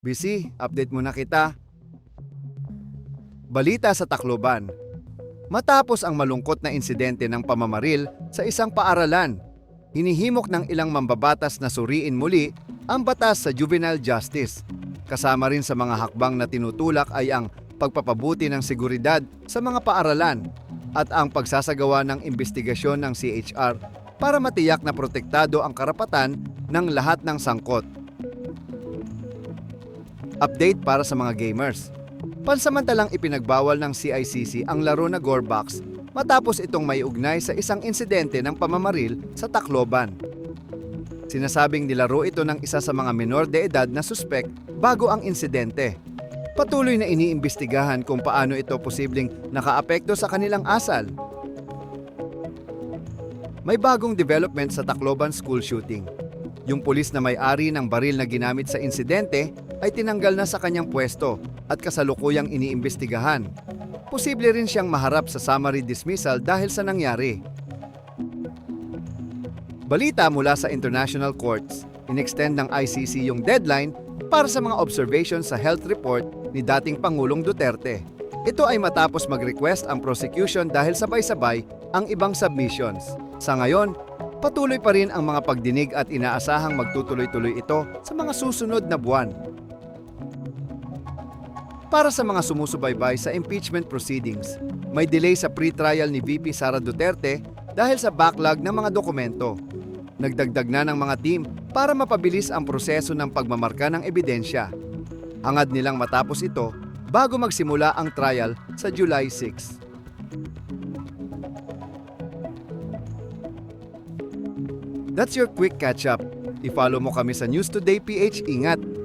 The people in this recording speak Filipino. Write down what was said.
Busy, update muna kita. Balita sa Tacloban. Matapos ang malungkot na insidente ng pamamaril sa isang paaralan, hinihimok ng ilang mambabatas na suriin muli ang batas sa juvenile justice. Kasama rin sa mga hakbang na tinutulak ay ang pagpapabuti ng seguridad sa mga paaralan at ang pagsasagawa ng investigasyon ng CHR para matiyak na protektado ang karapatan ng lahat ng sangkot. Update para sa mga gamers. Pansamantalang ipinagbawal ng CICC ang laro na Gorebox matapos itong may ugnay sa isang insidente ng pamamaril sa Tacloban. Sinasabing nilaro ito ng isa sa mga menor de edad na suspek bago ang insidente. Patuloy na iniimbestigahan kung paano ito posibleng nakaapekto sa kanilang asal. May bagong development sa Tacloban school shooting. Yung pulis na may-ari ng baril na ginamit sa insidente ay tinanggal na sa kanyang pwesto at kasalukuyang iniimbestigahan. Posible rin siyang maharap sa summary dismissal dahil sa nangyari. Balita mula sa international courts, inextend ng ICC yung deadline para sa mga observations sa health report ni dating Pangulong Duterte. Ito ay matapos mag-request ang prosecution dahil sabay-sabay ang ibang submissions. Sa ngayon, patuloy pa rin ang mga pagdinig at inaasahang magtutuloy-tuloy ito sa mga susunod na buwan. Para sa mga sumusubaybay sa impeachment proceedings, may delay sa pre-trial ni VP Sara Duterte dahil sa backlog ng mga dokumento. Nagdagdag na ng mga team para mapabilis ang proseso ng pagmamarka ng ebidensya. Hangad nilang matapos ito bago magsimula ang trial sa July 6. That's your quick catch-up. I-follow mo kami sa News Today PH. Ingat!